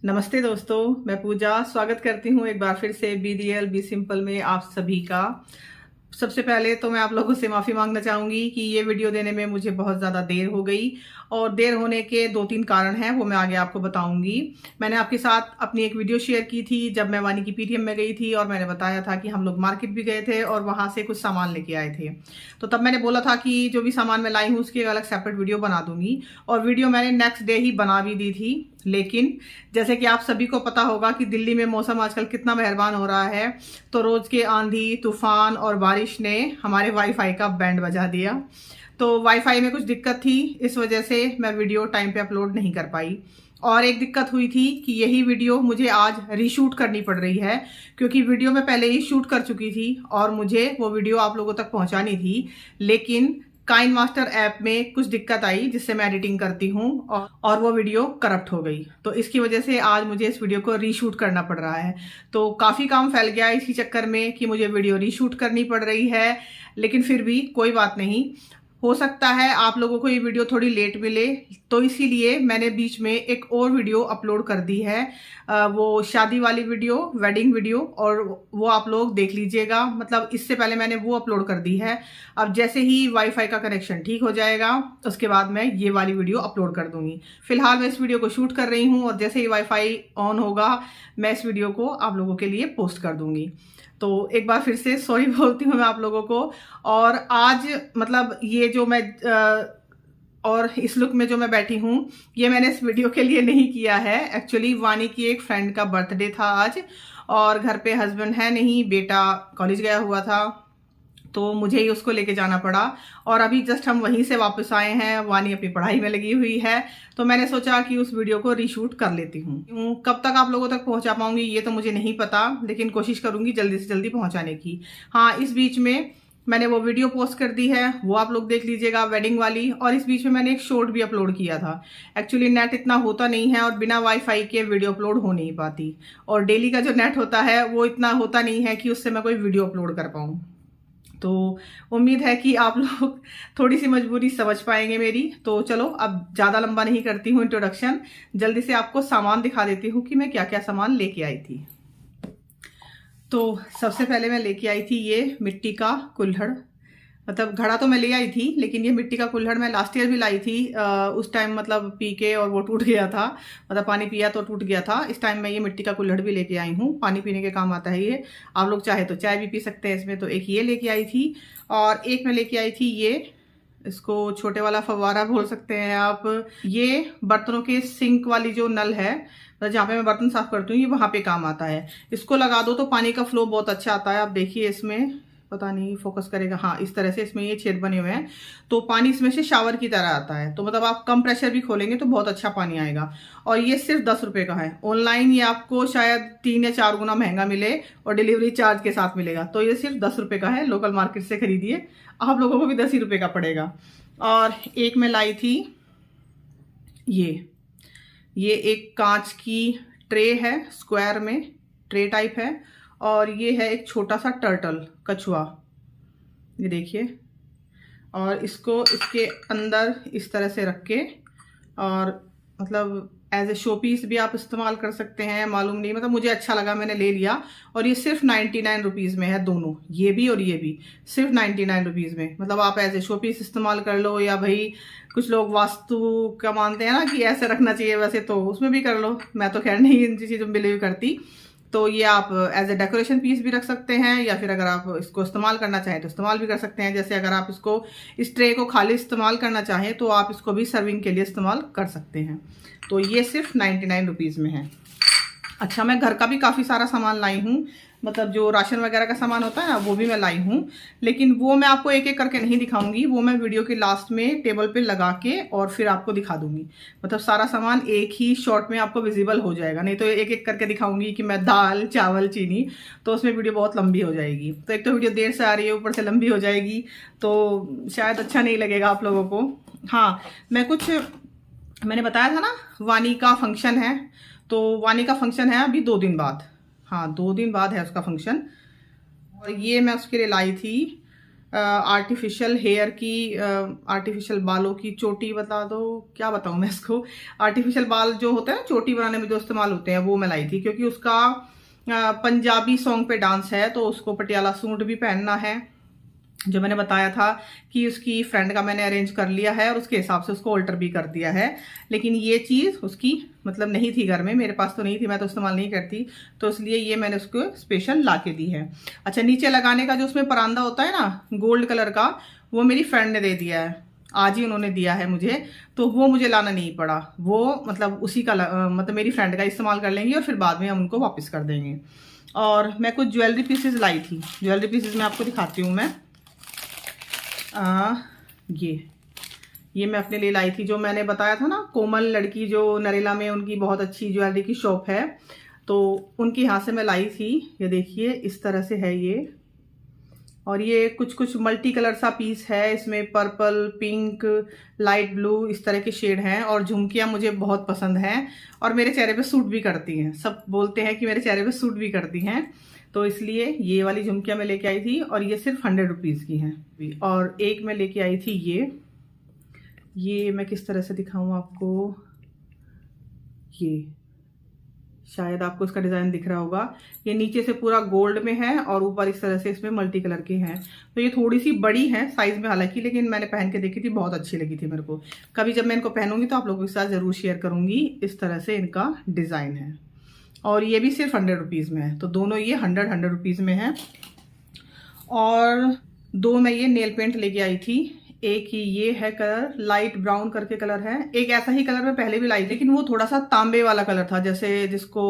नमस्ते दोस्तों, मैं पूजा स्वागत करती हूँ एक बार फिर से BDL बी सिंपल में आप सभी का। सबसे पहले तो मैं आप लोगों से माफ़ी मांगना चाहूँगी कि ये वीडियो देने में मुझे बहुत ज़्यादा देर हो गई और देर होने के 2-3 कारण हैं, वो मैं आगे आपको बताऊँगी। मैंने आपके साथ अपनी एक वीडियो शेयर की थी जब मैं वानी की PTM में गई थी और मैंने बताया था कि हम लोग मार्केट भी गए थे और वहाँ से कुछ सामान लेके आए थे। तो तब मैंने बोला था कि जो भी सामान मैं लाई हूँ उसकी एक अलग सेपरेट वीडियो बना दूँगी और वीडियो मैंने नेक्स्ट डे ही बना भी दी थी। लेकिन जैसे कि आप सभी को पता होगा कि दिल्ली में मौसम आजकल कितना मेहरबान हो रहा है, तो रोज के आंधी तूफान और बारिश ने हमारे वाईफाई का बैंड बजा दिया। तो वाईफाई में कुछ दिक्कत थी, इस वजह से मैं वीडियो टाइम पे अपलोड नहीं कर पाई। और एक दिक्कत हुई थी कि यही वीडियो मुझे आज रीशूट करनी पड़ रही है, क्योंकि वीडियो मैं पहले ही शूट कर चुकी थी और मुझे वो वीडियो आप लोगों तक पहुंचानी थी। लेकिन काइन मास्टर ऐप में कुछ दिक्कत आई जिससे मैं एडिटिंग करती हूँ और वो वीडियो करप्ट हो गई। तो इसकी वजह से आज मुझे इस वीडियो को रीशूट करना पड़ रहा है। तो काफ़ी काम फैल गया इसी चक्कर में कि मुझे वीडियो रीशूट करनी पड़ रही है। लेकिन फिर भी कोई बात नहीं, हो सकता है आप लोगों को ये वीडियो थोड़ी लेट मिले, तो इसीलिए मैंने बीच में एक और वीडियो अपलोड कर दी है। वो शादी वाली वीडियो, वेडिंग वीडियो, और वो आप लोग देख लीजिएगा। मतलब इससे पहले मैंने वो अपलोड कर दी है। अब जैसे ही वाईफाई का कनेक्शन ठीक हो जाएगा उसके बाद मैं ये वाली वीडियो अपलोड कर दूंगी। फिलहाल मैं इस वीडियो को शूट कर रही हूँ और जैसे ही वाईफाई ऑन होगा मैं इस वीडियो को आप लोगों के लिए पोस्ट कर दूंगी। तो एक बार फिर से सॉरी बोलती हूँ मैं आप लोगों को। और आज मतलब ये जो मैं और इस लुक में जो मैं बैठी हूँ ये मैंने इस वीडियो के लिए नहीं किया है। एक्चुअली वानी की एक फ्रेंड का बर्थडे था आज और घर पे हस्बैंड है नहीं, बेटा कॉलेज गया हुआ था, तो मुझे ही उसको लेके जाना पड़ा। और अभी जस्ट हम वहीं से वापस आए हैं, वानी अपनी पढ़ाई में लगी हुई है, तो मैंने सोचा कि उस वीडियो को रीशूट कर लेती हूँ। कब तक आप लोगों तक पहुंचा पाऊंगी ये तो मुझे नहीं पता, लेकिन कोशिश करूंगी जल्दी से जल्दी पहुंचाने की। हाँ, इस बीच में मैंने वो वीडियो पोस्ट कर दी है, वो आप लोग देख लीजिएगा, वेडिंग वाली। और इस बीच में मैंने एक शॉर्ट भी अपलोड किया था। एक्चुअली नेट इतना होता नहीं है और बिना वाईफाई के वीडियो अपलोड हो नहीं पाती, और डेली का जो नेट होता है वो इतना होता नहीं है कि उससे मैं कोई वीडियो अपलोड कर पाऊँ। तो उम्मीद है कि आप लोग थोड़ी सी मजबूरी समझ पाएंगे मेरी। तो चलो अब ज़्यादा लंबा नहीं करती हूँ इंट्रोडक्शन, जल्दी से आपको सामान दिखा देती हूँ कि मैं क्या क्या सामान लेके आई थी। तो सबसे पहले मैं लेके आई थी ये मिट्टी का कुल्हड़। मतलब घड़ा तो मैं ले आई थी, लेकिन ये मिट्टी का कुल्हड़ मैं लास्ट ईयर भी लाई थी। उस टाइम मतलब पी के और वो टूट गया था, मतलब पानी पिया तो टूट गया था। इस टाइम मैं ये मिट्टी का कुल्हड़ भी लेके आई हूँ, पानी पीने के काम आता है ये। आप लोग चाहे तो चाय भी पी सकते हैं इसमें। तो एक ये लेके आई थी और एक मैं लेके आई थी ये, इसको छोटे वाला फव्वारा बोल सकते हैं आप। ये बर्तनों के सिंक वाली जो नल है, जहाँ पे मैं बर्तन साफ करती हूँ, ये वहां पे काम आता है। इसको लगा दो तो पानी का फ्लो बहुत अच्छा आता है। आप देखिए इसमें, पता नहीं फोकस करेगा, हाँ इस तरह से इसमें ये छेद बने हुए हैं, तो पानी इसमें से शावर की तरह आता है। तो मतलब आप कम प्रेशर भी खोलेंगे तो बहुत अच्छा पानी आएगा। और ये सिर्फ 10 रुपए का है। ऑनलाइन ये आपको शायद 3 या 4 गुना महंगा मिले और डिलीवरी चार्ज के साथ मिलेगा। तो ये सिर्फ 10 रुपए का है, लोकल मार्केट से खरीदिए, आप लोगों को भी 10 ही रुपए का पड़ेगा। और एक मैं लाई थी ये एक कांच की ट्रे है, स्क्वायर में ट्रे टाइप है। और ये है एक छोटा सा टर्टल, कछुआ, ये देखिए। और इसको इसके अंदर इस तरह से रख के, और मतलब एज ए शो पीस भी आप इस्तेमाल कर सकते हैं, मालूम नहीं, मतलब मुझे अच्छा लगा मैंने ले लिया। और ये सिर्फ 99 रुपीज़ में है, दोनों ये भी और ये भी सिर्फ 99 रुपीज़ में। मतलब आप एज ए शो पीस इस्तेमाल कर लो, या भाई कुछ लोग वास्तु का मानते हैं ना कि ऐसे रखना चाहिए, वैसे तो उसमें भी कर लो। मैं तो खैर नहीं इन चीज़ों में बिलीव करती। तो ये आप एज ए डेकोरेशन पीस भी रख सकते हैं, या फिर अगर आप इसको इस्तेमाल करना चाहें तो इस्तेमाल भी कर सकते हैं। जैसे अगर आप इसको, इस ट्रे को खाली इस्तेमाल करना चाहें तो आप इसको भी सर्विंग के लिए इस्तेमाल कर सकते हैं। तो ये सिर्फ 99 रुपीज़ में है। अच्छा, मैं घर का भी काफ़ी सारा सामान लाई हूँ, मतलब जो राशन वगैरह का सामान होता है ना, वो भी मैं लाई हूँ। लेकिन वो मैं आपको एक एक करके नहीं दिखाऊंगी, वो मैं वीडियो के लास्ट में टेबल पे लगा के और फिर आपको दिखा दूंगी। मतलब सारा सामान एक ही शॉट में आपको विजिबल हो जाएगा, नहीं तो एक एक करके दिखाऊंगी कि मैं दाल चावल चीनी, तो उसमें वीडियो बहुत लंबी हो जाएगी। तो एक तो वीडियो देर से आ रही है, ऊपर से लंबी हो जाएगी, तो शायद अच्छा नहीं लगेगा आप लोगों को। हाँ, मैंने बताया था ना वानी का फंक्शन है, तो वानी का फंक्शन है अभी 2 दिन बाद। हाँ, 2 दिन बाद है उसका फंक्शन। और ये मैं उसके लिए लाई थी आर्टिफिशियल हेयर की, आर्टिफिशियल बालों की चोटी बता दो, क्या बताऊं मैं इसको। आर्टिफिशियल बाल जो होते हैं ना चोटी बनाने में जो इस्तेमाल होते हैं, वो मैं लाई थी, क्योंकि उसका पंजाबी सॉन्ग पे डांस है, तो उसको पटियाला सूट भी पहनना है, जो मैंने बताया था कि उसकी फ्रेंड का मैंने अरेंज कर लिया है और उसके हिसाब से उसको ऑल्टर भी कर दिया है। लेकिन ये चीज़ उसकी मतलब नहीं थी घर में, मेरे पास तो नहीं थी, मैं तो इस्तेमाल नहीं करती, तो इसलिए ये मैंने उसको स्पेशल ला के दी है। अच्छा, नीचे लगाने का जो उसमें परांदा होता है ना गोल्ड कलर का, वो मेरी फ्रेंड ने दे दिया है, आज ही उन्होंने दिया है मुझे, तो वो मुझे लाना नहीं पड़ा। वो मतलब उसी का मतलब मेरी फ्रेंड का इस्तेमाल कर लेंगे और फिर बाद में हम उनको वापस कर देंगे। और मैं कुछ ज्वेलरी पीसेस लाई थी, ज्वेलरी पीसेस मैं आपको दिखाती हूँ। मैं ये मैं अपने लिए लाई थी, जो मैंने बताया था ना, कोमल लड़की जो नरेला में उनकी बहुत अच्छी ज्वेलरी की शॉप है, तो उनके यहाँ से मैं लाई थी। ये देखिए इस तरह से है ये, और ये कुछ कुछ मल्टी कलर सा पीस है, इसमें पर्पल, पिंक, लाइट ब्लू इस तरह के शेड हैं। और झुमकियाँ मुझे बहुत पसंद हैं और मेरे चेहरे पे सूट भी करती हैं, सब बोलते हैं कि मेरे चेहरे पे सूट भी करती हैं, तो इसलिए ये वाली झुमकियाँ मैं लेके आई थी, और ये सिर्फ 100 रुपीज़ की हैं। और एक मैं लेके आई थी ये मैं किस तरह से दिखाऊं आपको, ये शायद आपको इसका डिज़ाइन दिख रहा होगा, ये नीचे से पूरा गोल्ड में है और ऊपर इस तरह से इसमें मल्टी कलर के हैं। तो ये थोड़ी सी बड़ी है साइज में हालांकि, लेकिन मैंने पहन के देखी थी, बहुत अच्छी लगी थी मेरे को। कभी जब मैं इनको पहनूंगी तो आप लोगों के साथ ज़रूर शेयर करूंगी। इस तरह से इनका डिज़ाइन है, और ये भी सिर्फ 100 रुपीज़ में है, तो दोनों ये 100 रुपीज़ में है। और दो मैं ये नेल पेंट लेके आई थी, एक ही ये है कलर, लाइट ब्राउन करके कलर है, एक ऐसा ही कलर मैं पहले भी लाई थी, लेकिन वो थोड़ा सा तांबे वाला कलर था, जैसे जिसको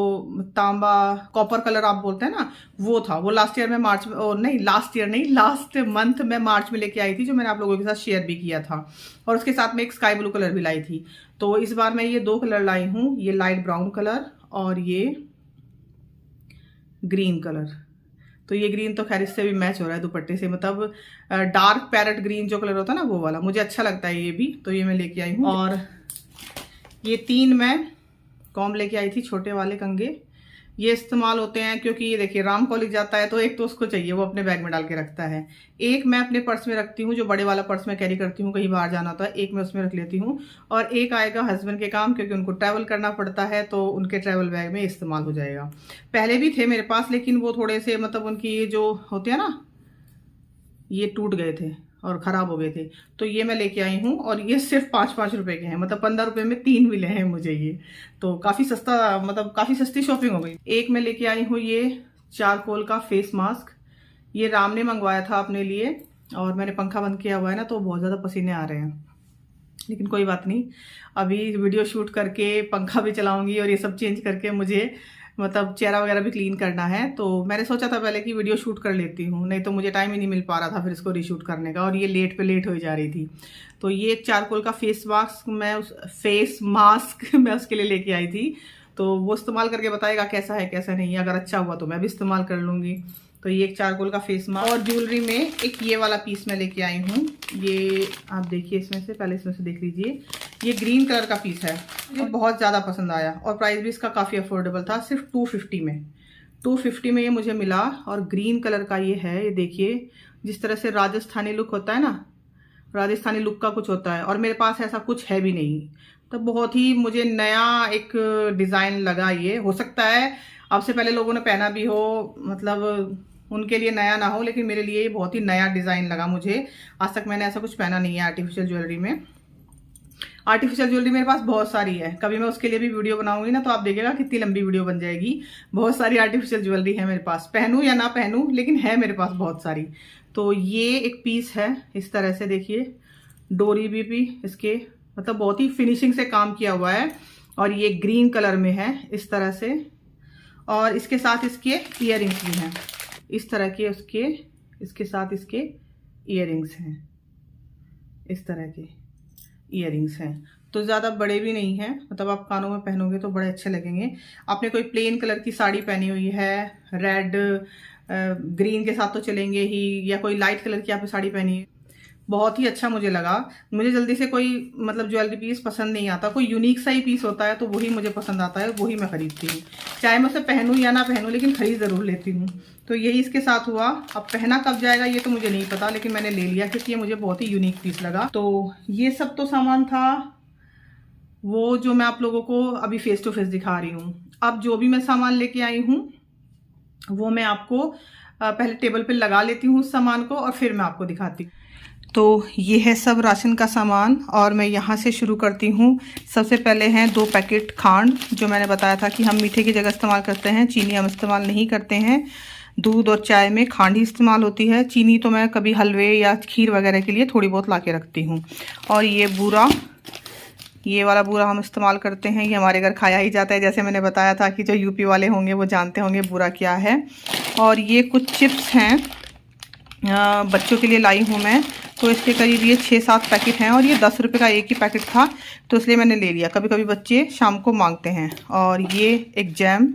तांबा कॉपर कलर आप बोलते हैं ना, वो था। वो लास्ट ईयर में मार्च में, और नहीं लास्ट ईयर नहीं, लास्ट मंथ में मार्च में लेके आई थी, जो मैंने आप लोगों के साथ शेयर भी किया था। और उसके साथ में एक स्काई ब्लू कलर भी लाई थी। तो इस बार मैं ये दो कलर लाई हूँ, ये लाइट ब्राउन कलर और ये ग्रीन कलर। तो ये ग्रीन तो खैर इससे भी मैच हो रहा है दुपट्टे से, मतलब डार्क पैरेट ग्रीन जो कलर होता है ना, वो वाला मुझे अच्छा लगता है ये भी, तो ये मैं लेके आई हूँ। और ये 3 मैं कॉम्ब लेके आई थी, छोटे वाले कंगे। ये इस्तेमाल होते हैं क्योंकि ये देखिए राम कॉलेज जाता है तो एक तो उसको चाहिए, वो अपने बैग में डाल के रखता है। एक मैं अपने पर्स में रखती हूँ, जो बड़े वाला पर्स में कैरी करती हूँ, कहीं बाहर जाना होता है, एक मैं उसमें रख लेती हूँ। और एक आएगा हस्बैंड के काम, क्योंकि उनको ट्रैवल करना पड़ता है, तो उनके ट्रैवल बैग में इस्तेमाल हो जाएगा। पहले भी थे मेरे पास, लेकिन वो थोड़े से मतलब उनकी ये जो होते हैं ना, ये टूट गए थे और ख़राब हो गए थे, तो ये मैं लेके आई हूँ। और ये सिर्फ 5-5 रुपए के हैं, मतलब 15 रुपए में 3 मिले हैं मुझे ये, तो काफ़ी सस्ता, मतलब काफ़ी सस्ती शॉपिंग हो गई। एक मैं लेके आई हूँ ये चारकोल का फेस मास्क, ये राम ने मंगवाया था अपने लिए, और मैंने पंखा बंद किया हुआ है ना, तो बहुत ज़्यादा पसीने आ रहे हैं, लेकिन कोई बात नहीं, अभी वीडियो शूट करके पंखा भी चलाऊंगी और ये सब चेंज करके मुझे मतलब चेहरा वगैरह भी क्लीन करना है। तो मैंने सोचा था पहले कि वीडियो शूट कर लेती हूँ, नहीं तो मुझे टाइम ही नहीं मिल पा रहा था फिर इसको रीशूट करने का, और ये लेट पे लेट हो जा रही थी। तो ये एक चारकोल का फेस मास्क मैं उसके लिए लेके आई थी, तो वो इस्तेमाल करके बताएगा कैसा है कैसा नहीं, अगर अच्छा हुआ तो मैं भी इस्तेमाल कर लूँगी। तो ये एक चारकोल का फेस मास्क। और ज्वेलरी में एक ये वाला पीस मैं लेके आई हूँ, ये आप देखिए, इसमें से पहले इसमें से देख लीजिए, ये ग्रीन कलर का पीस है, मुझे बहुत ज़्यादा पसंद आया, और प्राइस भी इसका काफ़ी अफोर्डेबल था, सिर्फ 250 में। 250 में ये मुझे मिला, और ग्रीन कलर का ये है, ये देखिए जिस तरह से राजस्थानी लुक होता है ना, राजस्थानी लुक का कुछ होता है, और मेरे पास ऐसा कुछ है भी नहीं, तो बहुत ही मुझे नया एक डिज़ाइन लगा। ये हो सकता है आपसे पहले लोगों ने पहना भी हो, मतलब उनके लिए नया ना हो, लेकिन मेरे लिए ये बहुत ही नया डिज़ाइन लगा मुझे। आज तक मैंने ऐसा कुछ पहना नहीं है आर्टिफिशियल ज्वेलरी में। आर्टिफिशियल ज्वेलरी मेरे पास बहुत सारी है, कभी मैं उसके लिए भी वीडियो बनाऊंगी ना, तो आप देखिएगा कितनी लंबी वीडियो बन जाएगी। बहुत सारी आर्टिफिशियल ज्वेलरी है मेरे पास, पहनूं या ना पहनूं, लेकिन है मेरे पास बहुत सारी। तो ये एक पीस है इस तरह से, देखिए डोरी भी इसके मतलब बहुत ही फिनिशिंग से काम किया हुआ है, और ये ग्रीन कलर में है इस तरह से। और इसके साथ इसके ईयरिंग्स भी हैं इस तरह के, इसके साथ इसके ईयरिंग्स हैं, इस तरह के ईयरिंग्स हैं। तो ज़्यादा बड़े भी नहीं हैं, मतलब आप कानों में पहनोगे तो बड़े अच्छे लगेंगे। आपने कोई प्लेन कलर की साड़ी पहनी हुई है, रेड ग्रीन के साथ तो चलेंगे ही, या कोई लाइट कलर की आपने साड़ी पहनी है, बहुत ही अच्छा मुझे लगा। मुझे जल्दी से कोई मतलब ज्वेलरी पीस पसंद नहीं आता, कोई यूनिक सा ही पीस होता है तो वही मुझे पसंद आता है, वही मैं खरीदती हूँ। चाहे मैं उसे पहनूँ या ना पहनूँ, लेकिन खरीद ज़रूर लेती हूँ। तो यही इसके साथ हुआ। अब पहना कब जाएगा ये तो मुझे नहीं पता, लेकिन मैंने ले लिया क्योंकि ये मुझे बहुत ही यूनिक पीस लगा। तो ये सब तो सामान था वो जो मैं आप लोगों को अभी फेस टू फेस दिखा रही हूँ। अब जो भी मैं सामान लेके आई हूँ वो मैं आपको पहले टेबल पे लगा लेती हूँ उस सामान को, और फिर मैं आपको दिखाती हूँ। तो ये है सब राशन का सामान, और मैं यहाँ से शुरू करती हूँ। सबसे पहले हैं 2 पैकेट खांड, जो मैंने बताया था कि हम मीठे की जगह इस्तेमाल करते हैं, चीनी हम इस्तेमाल नहीं करते हैं। दूध और चाय में खांड ही इस्तेमाल होती है, चीनी तो मैं कभी हलवे या खीर वगैरह के लिए थोड़ी बहुत ला के रखती हूँ। और ये बूरा, ये वाला बूरा हम इस्तेमाल करते हैं, ये हमारे घर खाया ही जाता है। जैसे मैंने बताया था कि जो यूपी वाले होंगे वो जानते होंगे बूरा क्या है। और ये कुछ चिप्स हैं, बच्चों के लिए लाई हूँ मैं, तो इसके करीब ये 6-7 पैकेट हैं, और ये 10 रुपये का एक ही पैकेट था तो इसलिए मैंने ले लिया। कभी कभी बच्चे शाम को मांगते हैं। और ये एक जैम,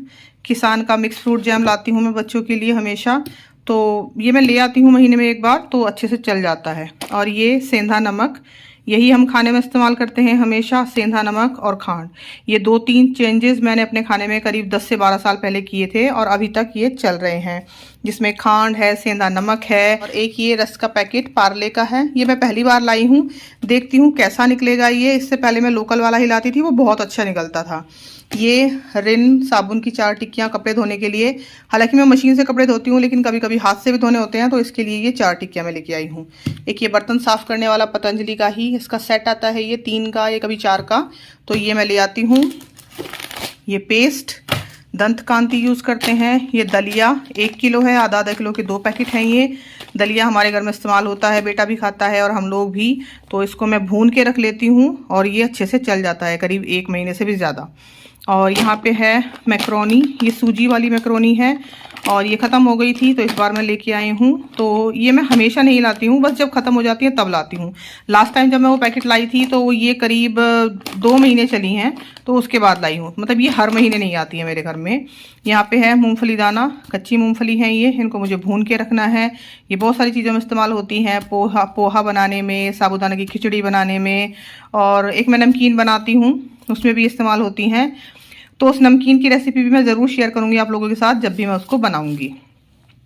किसान का मिक्स फ्रूट जैम लाती हूँ मैं बच्चों के लिए हमेशा, तो ये मैं ले आती हूँ महीने में एक बार, तो अच्छे से चल जाता है। और ये सेंधा नमक, यही हम खाने में इस्तेमाल करते हैं हमेशा, सेंधा नमक और खांड। ये 2-3 चेंजेस मैंने अपने खाने में करीब 10 से 12 साल पहले किए थे, और अभी तक ये चल रहे हैं, जिसमें खांड है, सेंधा नमक है, और एक ये रस का पैकेट पार्ले का है। ये मैं पहली बार लाई हूँ, देखती हूँ कैसा निकलेगा ये। इससे पहले मैं लोकल वाला ही लाती थी, वो बहुत अच्छा निकलता था। ये रिन साबुन की 4 टिक्कियाँ कपड़े धोने के लिए, हालांकि मैं मशीन से कपड़े धोती हूँ लेकिन कभी कभी हाथ से भी धोने होते हैं, तो इसके लिए ये 4 टिक्कियाँ मैं लेके आई हूँ। एक ये बर्तन साफ करने वाला पतंजलि का ही इसका सेट आता है, ये 3 का, ये कभी 4 का, तो ये मैं ले आती हूँ। ये पेस्ट दंत कांति यूज़ करते हैं। ये दलिया 1 किलो है, आधा किलो के 2 पैकेट हैं। ये दलिया हमारे घर में इस्तेमाल होता है, बेटा भी खाता है और हम लोग भी, तो इसको मैं भून के रख लेती हूँ, और ये अच्छे से चल जाता है करीब 1 महीने से भी ज़्यादा। और यहाँ पे है मैक्रोनी, ये सूजी वाली मैक्रोनी है, और ये ख़त्म हो गई थी तो इस बार मैं लेके आई हूँ। तो ये मैं हमेशा नहीं लाती हूँ, बस जब ख़त्म हो जाती है तब लाती हूँ। लास्ट टाइम जब मैं वो पैकेट लाई थी तो ये करीब 2 महीने चली हैं, तो उसके बाद लाई हूँ। मतलब ये हर महीने नहीं आती है मेरे घर में। यहाँ पे है मूंगफली दाना, कच्ची मूंगफली है ये, इनको मुझे भून के रखना है। ये बहुत सारी चीज़ों में इस्तेमाल होती हैं, पोहा बनाने में, साबूदाना की खिचड़ी बनाने में, और एक मैं नमकीन बनाती हूँ उसमें भी इस्तेमाल होती हैं। तो उस नमकीन की रेसिपी भी मैं ज़रूर शेयर करूँगी आप लोगों के साथ जब भी मैं उसको बनाऊँगी।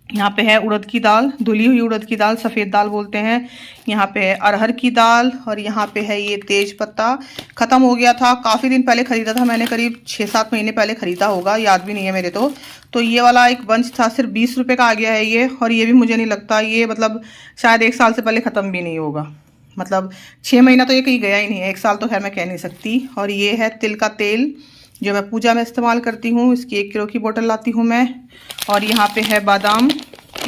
यहाँ पे है उड़द की दाल, धुली हुई उड़द की दाल, सफ़ेद दाल बोलते हैं। यहाँ पे है अरहर की दाल, और यहाँ पे है ये तेज पत्ता। ख़त्म हो गया था, काफ़ी दिन पहले ख़रीदा था मैंने, करीब 6-7 महीने पहले ख़रीदा होगा, याद भी नहीं है मेरे तो ये वाला एक बंच था, सिर्फ 20 रुपये का आ गया है ये। और ये भी मुझे नहीं लगता ये मतलब शायद 1 साल से पहले ख़त्म भी नहीं होगा, मतलब 6 महीना तो ये कहीं गया ही नहीं है, 1 साल तो खैर मैं कह नहीं सकती। और ये है तिल का तेल जो मैं पूजा में इस्तेमाल करती हूँ, इसकी 1 किलो की बोतल लाती हूँ मैं। और यहाँ पे है बादाम,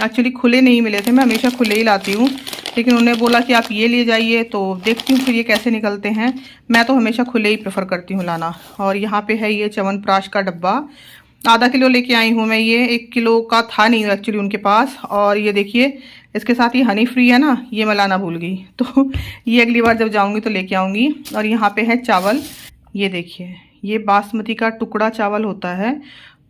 एक्चुअली खुले नहीं मिले थे, मैं हमेशा खुले ही लाती हूँ, लेकिन उन्हें बोला कि आप ये ले जाइए, तो देखती हूँ फिर ये कैसे निकलते हैं। मैं तो हमेशा खुले ही प्रेफर करती हूँ लाना। और यहाँ पे है ये च्यवनप्राश का डब्बा, आधा किलो लेके आई हूँ मैं, ये 1 किलो का था नहीं एक्चुअली उनके पास। और ये देखिए इसके साथ ये हनी फ्री है ना, ये मैं लाना भूल गई, तो ये अगली बार जब जाऊँगी तो लेके आऊँगी। और यहाँ पे है चावल, ये देखिए ये बासमती का टुकड़ा चावल होता है,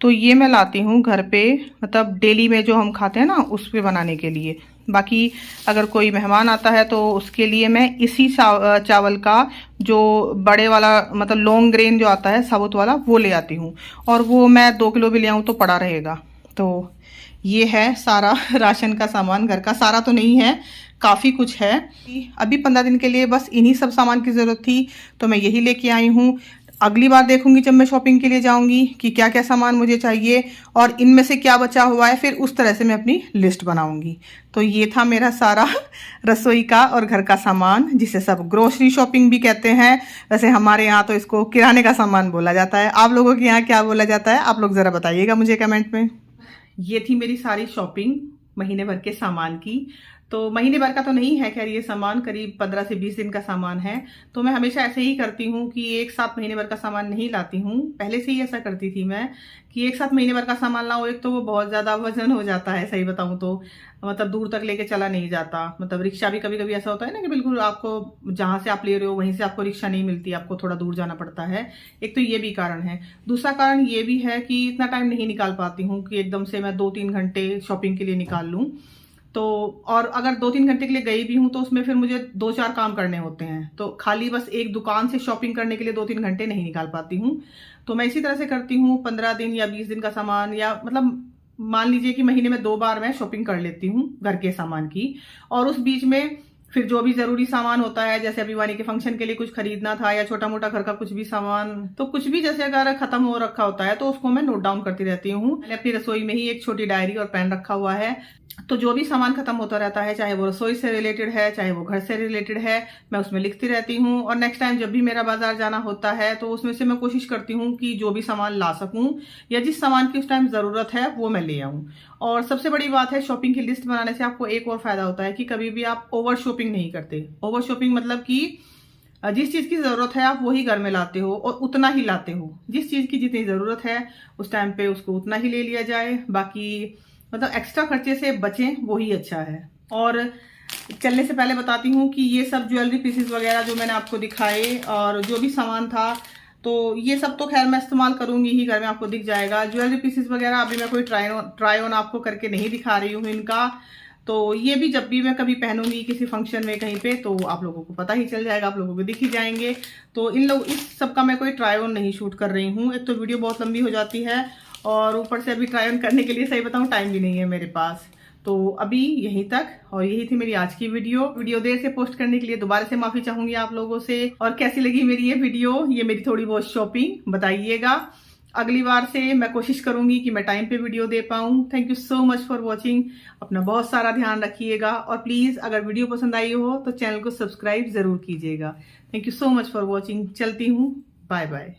तो ये मैं लाती हूँ घर पे, मतलब डेली में जो हम खाते हैं ना उस पे बनाने के लिए। बाकी अगर कोई मेहमान आता है तो उसके लिए मैं इसी चावल का जो बड़े वाला मतलब लॉन्ग ग्रेन जो आता है साबुत वाला, वो ले आती हूँ, और वो मैं 2 किलो भी ले आऊँ तो पड़ा रहेगा। तो ये है सारा राशन का सामान, घर का सारा तो नहीं है, काफ़ी कुछ है। अभी 15 दिन के लिए बस इन्हीं सब सामान की ज़रूरत थी तो मैं यही लेके आई हूँ। अगली बार देखूंगी जब मैं शॉपिंग के लिए जाऊंगी कि क्या क्या सामान मुझे चाहिए और इनमें से क्या बचा हुआ है, फिर उस तरह से मैं अपनी लिस्ट बनाऊंगी। तो ये था मेरा सारा रसोई का और घर का सामान, जिसे सब ग्रोसरी शॉपिंग भी कहते हैं। वैसे हमारे यहाँ तो इसको किराने का सामान बोला जाता है। आप लोगों के यहाँ क्या बोला जाता है, आप लोग ज़रा बताइएगा मुझे कमेंट में। ये थी मेरी सारी शॉपिंग महीने भर के सामान की। तो महीने भर का तो नहीं है खैर, ये सामान करीब 15 से 20 दिन का सामान है। तो मैं हमेशा ऐसे ही करती हूँ कि एक साथ महीने भर का सामान नहीं लाती हूँ। पहले से ही ऐसा करती थी मैं कि एक साथ महीने भर का सामान लाऊं, एक तो वो बहुत ज़्यादा वजन हो जाता है, सही बताऊँ तो मतलब दूर तक लेके चला नहीं जाता। मतलब रिक्शा भी कभी कभी ऐसा होता है ना कि बिल्कुल आपको जहाँ से आप ले रहे हो वहीं से आपको रिक्शा नहीं मिलती, आपको थोड़ा दूर जाना पड़ता है। एक तो ये भी कारण है। दूसरा कारण ये भी है कि इतना टाइम नहीं निकाल पाती हूँ कि एकदम से मैं 2-3 घंटे शॉपिंग के लिए निकाल लूँ। तो और अगर 2-3 घंटे के लिए गई भी हूँ तो उसमें फिर मुझे 2-4 काम करने होते हैं, तो खाली बस एक दुकान से शॉपिंग करने के लिए 2-3 घंटे नहीं निकाल पाती हूँ। तो मैं इसी तरह से करती हूँ, 15 दिन या 20 दिन का सामान, या मतलब मान लीजिए कि महीने में 2 बार मैं शॉपिंग कर लेती हूँ घर के सामान की। और उस बीच में फिर जो भी जरूरी सामान होता है, जैसे अभी वानी के फंक्शन के लिए कुछ खरीदना था या छोटा मोटा घर का कुछ भी सामान, तो कुछ भी जैसे अगर खत्म हो रखा होता है तो उसको मैं नोट डाउन करती रहती हूँ। मैंने अपनी रसोई में ही एक छोटी डायरी और पेन रखा हुआ है, तो जो भी सामान खत्म होता रहता है, चाहे वो रसोई से रिलेटेड है चाहे वो घर से रिलेटेड है, मैं उसमें लिखती रहती हूँ। और नेक्स्ट टाइम जब भी मेरा बाजार जाना होता है तो उसमें से मैं कोशिश करती हूँ कि जो भी सामान ला सकूं या जिस सामान की उस टाइम जरूरत है वो मैं ले आऊं। और सबसे बड़ी बात है, शॉपिंग की लिस्ट बनाने से आपको एक और फायदा होता है कि कभी भी आप ओवर शॉपिंग नहीं करते। ओवर शॉपिंग मतलब कि जिस चीज की जरूरत है आप वही घर में लाते हो और उतना ही लाते हो। जिस चीज की जितनी जरूरत है उस टाइम पे उसको उतना ही ले लिया जाए, बाकी मतलब एक्स्ट्रा खर्चे से बचें, वही अच्छा है। और चलने से पहले बताती हूँ कि ये सब ज्वेलरी पीसेस वगैरह जो मैंने आपको दिखाए और जो भी सामान था, तो ये सब तो खैर मैं इस्तेमाल करूंगी ही, घर में आपको दिख जाएगा। ज्वेलरी पीसेस वगैरह अभी मैं कोई ट्राई ऑन आपको करके नहीं दिखा रही हूँ इनका, तो ये भी जब भी मैं कभी पहनूंगी किसी फंक्शन में कहीं पे तो आप लोगों को पता ही चल जाएगा, आप लोगों को दिख ही जाएंगे। तो इस सब का मैं कोई ट्राई ऑन नहीं शूट कर रही हूँ, एक तो वीडियो बहुत लंबी हो जाती है और ऊपर से अभी ट्राई ऑन करने के लिए सही बताऊँ टाइम भी नहीं है मेरे पास। तो अभी यहीं तक, और यही थी मेरी आज की वीडियो देर से पोस्ट करने के लिए दोबारा से माफी चाहूंगी आप लोगों से। और कैसी लगी मेरी ये वीडियो, ये मेरी थोड़ी बहुत शॉपिंग, बताइएगा। अगली बार से मैं कोशिश करूंगी कि मैं टाइम पे वीडियो दे पाऊं। Thank you so much for watching. अपना बहुत सारा ध्यान रखिएगा और प्लीज अगर वीडियो पसंद आई हो तो चैनल को सब्सक्राइब जरूर कीजिएगा। Thank you so much for watching. चलती हूँ, बाय बाय।